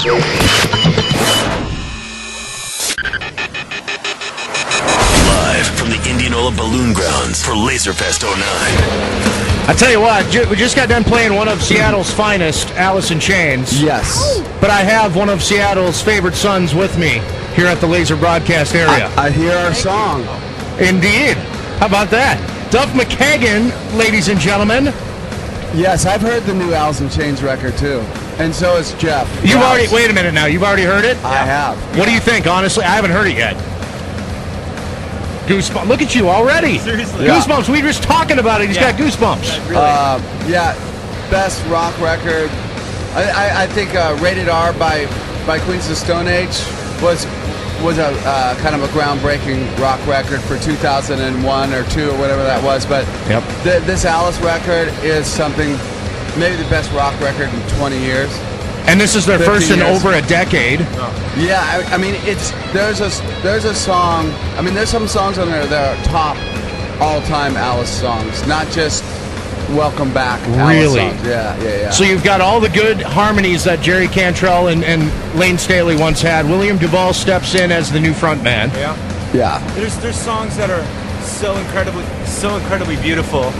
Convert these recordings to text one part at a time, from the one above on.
Live from the Indianola Balloon Grounds for Lazerfest 09. I tell you what, we just got done playing one of Seattle's finest, Alice in Chains. Yes. But I have one of Seattle's favorite sons with me here at the Laser broadcast area. I hear our song. Indeed. How about that? Duff McKagan, ladies and gentlemen. Yes, I've heard the new Alice in Chains record too. And so has Jeff. You've already, wait a minute now, you've already heard it? I have. What do you think, honestly? I haven't heard it yet. Goosebumps. Look at you already. Seriously. Goosebumps. We were just talking about it. He's got goosebumps. Yeah, best rock record. I think Rated R by Queens of the Stone Age was a kind of a groundbreaking rock record for 2001 or 2 or whatever that was. But this Alice record is something, maybe the best rock record in 20 years. And this is their first in over a decade. Yeah, I mean, there's a song. I mean, there's some songs on there that are top all-time Alice songs, not just Welcome Back. Really? Alice songs. Yeah. So you've got all the good harmonies that Jerry Cantrell and Lane Staley once had. William Duvall steps in as the new front man. Yeah. There's songs that are so incredibly beautiful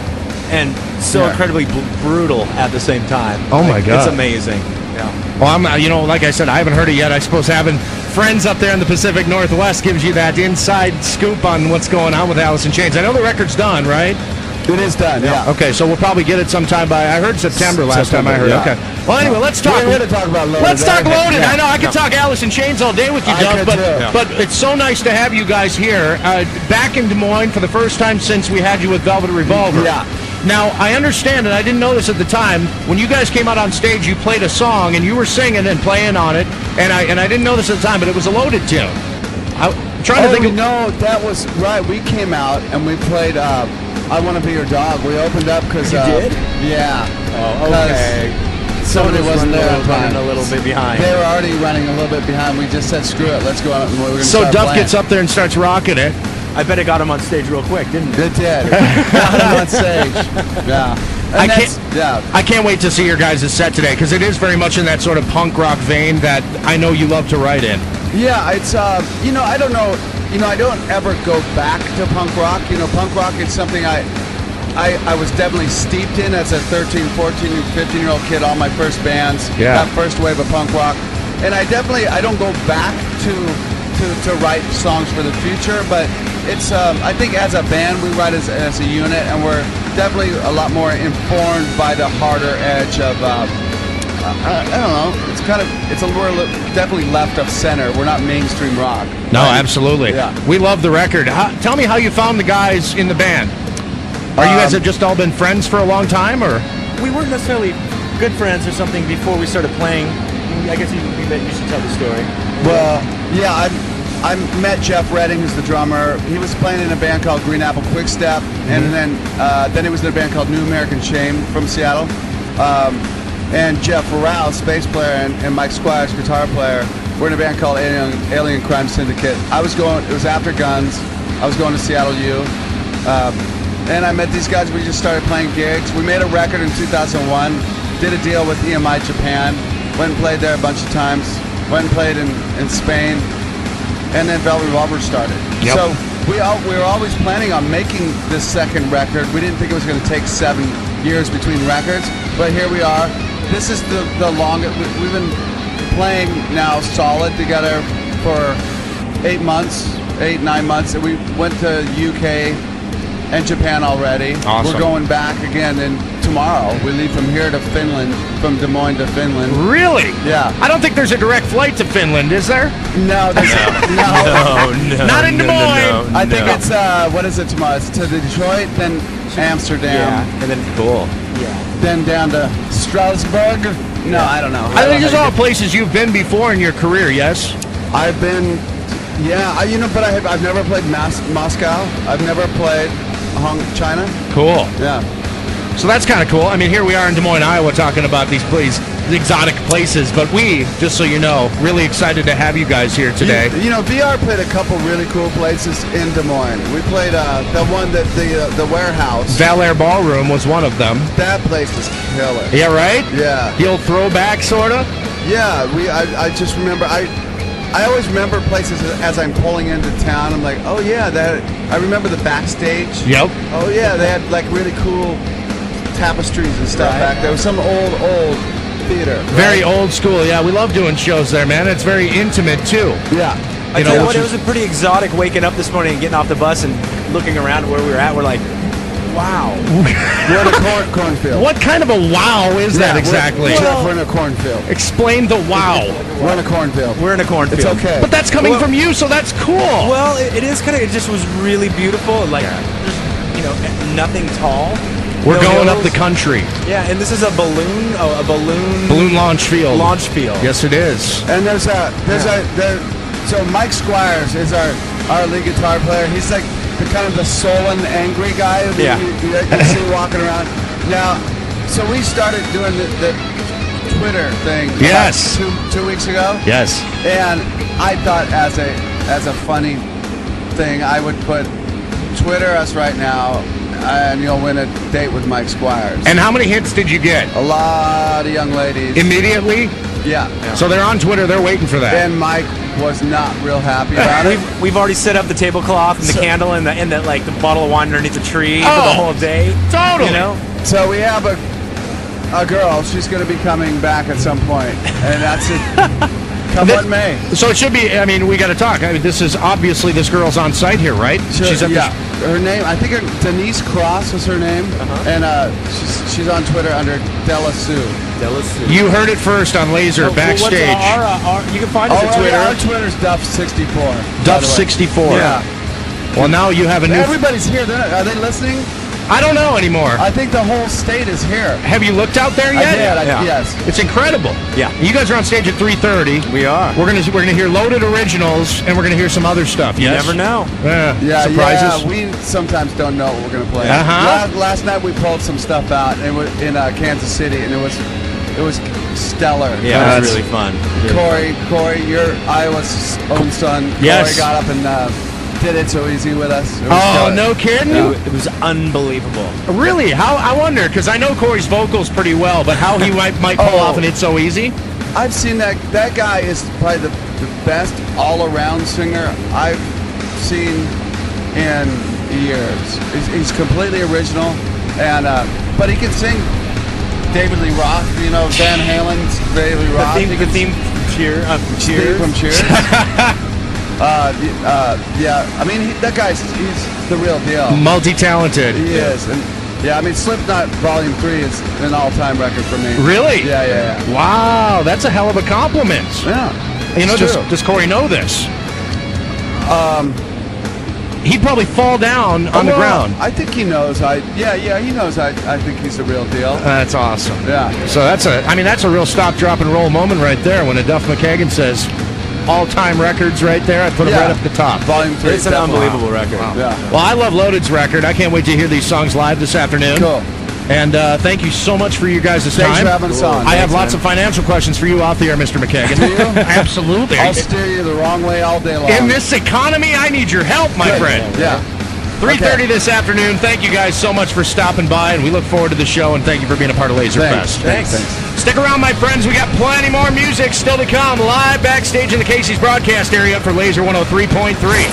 and so incredibly brutal at the same time. Oh my God. It's amazing. Yeah. Well, I'm, like I said, I haven't heard it yet. I suppose having friends up there in the Pacific Northwest gives you that inside scoop on what's going on with Alice in Chains. I know the record's done, right? It is done, yeah. Okay, so we'll probably get it sometime by, I heard September last time I heard. Yeah. Okay. Well, anyway, let's talk. We're here to talk about Loaded. Let's talk Loaded. Yeah. I know I could talk Alice in Chains all day with you, Doug, but it's so nice to have you guys here. Back in Des Moines for the first time since we had you with Velvet Revolver. Yeah. Now, I understand, and I didn't know this at the time, when you guys came out on stage, you played a song, and you were singing and playing on it, and I didn't know this at the time, but it was a Loaded tune. I'm trying to think of... No, that was right. We came out, and we played I Want to Be Your Dog. We opened up because... You did? Yeah. Oh, okay. Somebody wasn't there on time. Running a little bit behind. They were already running a little bit behind. We just said, screw it, let's go out, and we're going to So Duff gets up there and starts rocking it. I bet it got him on stage real quick, didn't it? It did. Got him on stage. Yeah. I can't wait to see your guys' set today, because it is very much in that sort of punk rock vein that I know you love to write in. Yeah, it's, I don't know, I don't ever go back to punk rock. Punk rock is something I was definitely steeped in as a 13, 14, 15-year-old kid, all my first bands, that first wave of punk rock. And I don't go back to write songs for the future, but it's, I think as a band, we write as a unit, and we're definitely a lot more informed by the harder edge of, I don't know, we're definitely left of center. We're not mainstream rock. No, absolutely. Yeah. We love the record. Tell me how you found the guys in the band. Are you guys have just all been friends for a long time, or? We weren't necessarily good friends or something before we started playing. I guess you should tell the story. Well, yeah, I met Jeff Redding, who's the drummer. He was playing in a band called Green Apple Quickstep, and then he was in a band called New American Shame from Seattle. And Jeff Rouse, bass player, and Mike Squires, guitar player, were in a band called Alien Crime Syndicate. It was after Guns. I was going to Seattle U. And I met these guys. We just started playing gigs. We made a record in 2001, did a deal with EMI Japan, went and played there a bunch of times, went and played in Spain, and then Velvet Revolver started. Yep. So we were always planning on making this second record. We didn't think it was going to take 7 years between records, but here we are. This is the longest. We've been playing now solid together for 8 months, 9 months. We went to UK and Japan already. Awesome. We're going back again, and tomorrow we leave from here to Finland, from Des Moines to Finland. Really? Yeah. I don't think there's a direct flight to Finland, is there? No, there's No. Not in Des Moines. I think it's what is it tomorrow? It's to Detroit, then Amsterdam. Yeah, and then cool. Yeah. Then down to Strasbourg. No, I don't know. I think these are all places you've been before in your career, yes? I've been, but I've never played Moscow. I've never played China. Cool. Yeah. So that's kind of cool. I mean, here we are in Des Moines, Iowa, talking about these exotic places, but we, just so you know, really excited to have you guys here today. VR played a couple really cool places in Des Moines. We played the one that the warehouse. Valair Ballroom was one of them. That place was killer. Yeah, right? Yeah. The old throwback, sort of? Yeah, I just remember I always remember places as I'm pulling into town. I'm like, oh yeah, I remember the Backstage. Yep. Oh yeah, they had like really cool tapestries and stuff back there. It was some old theater. Very old school. Yeah, we love doing shows there, man. It's very intimate too. Yeah. I tell you what, it was a pretty exotic waking up this morning and getting off the bus and looking around where we were at. We're like, wow. We're in a cornfield. What kind of a wow is that exactly? We're in a cornfield. Explain the wow. We're in a cornfield. We're in a cornfield. It's okay. But that's coming from you, so that's cool. Well, it is kind of. It just was really beautiful. Like, there's, nothing tall. We're going up the country. Yeah, and this is a balloon launch field. Launch field. Yes, it is. And so Mike Squires is our lead guitar player. He's like the kind of the sullen, angry guy you see walking around. Now, so we started doing the Twitter thing. Yes. Two weeks ago. Yes. And I thought as a funny thing, I would put Twitter us right now, and you'll win a date with Mike Squires. And how many hits did you get? A lot of young ladies. Immediately? Yeah. So they're on Twitter. They're waiting for that. And Mike was not real happy about it. We've already set up the tablecloth and the candle and the like the bottle of wine underneath the tree for the whole day. Totally. You know. So we have a girl. She's going to be coming back at some point, and that's it. Come what may. So it should be. I mean, we got to talk. I mean, this is obviously this girl's on site here, right? She's at her name. I think Denise Cross was her name, and she's on Twitter under Della Sue. Della Sue. You heard it first on Lazer Backstage. You can find us on Twitter. Our Twitter's Duff64. Duff64. Yeah. Well, now you have a new. Everybody's here. Are they listening? I don't know anymore. I think the whole state is here. Have you looked out there yet? I did. Yes. It's incredible. Yeah. You guys are on stage at 3:30. We are. We're gonna hear loaded originals, and we're gonna hear some other stuff. You Yes? never know. Yeah, surprises. Yeah, we sometimes don't know what we're gonna play. Last night we pulled some stuff out in Kansas City, and it was stellar. Yeah, it was really fun. Corey, your Iowa's own son. Yes. Corey got up and did it so easy with us. No kidding? It was unbelievable. Really? How? I wonder, because I know Corey's vocals pretty well, but how he might pull off an It's So Easy? I've seen that guy is probably the best all-around singer I've seen in years. He's completely original, and but he can sing David Lee Roth, Van Halen's David Lee Roth. The theme from Cheers. Yeah, I mean, that guy's he's the real deal. Multi-talented. He is. And yeah, I mean, Slipknot Volume 3 is an all-time record for me. Really? Yeah. Wow, that's a hell of a compliment. Yeah. Does Corey know this? He'd probably fall down on the ground. I think he knows. He knows. I think he's the real deal. That's awesome. Yeah. So that's a real stop, drop, and roll moment right there when a Duff McKagan says all-time records right there. I put them right up the top. Volume 3. It's an unbelievable record. Wow. Yeah. Well, I love Loaded's record. I can't wait to hear these songs live this afternoon. Cool. And thank you so much for you guys' time. Thanks for having us on. I have lots of financial questions for you off the air, Mr. McKagan. Do you? Absolutely. I'll steer you the wrong way all day long. In this economy, I need your help, my friend. Yeah. 3:30 this afternoon. Thank you guys so much for stopping by, and we look forward to the show, and thank you for being a part of Lazerfest. Thanks. Stick around, my friends. We got plenty more music still to come. Live backstage in the Casey's broadcast area for Lazer 103.3.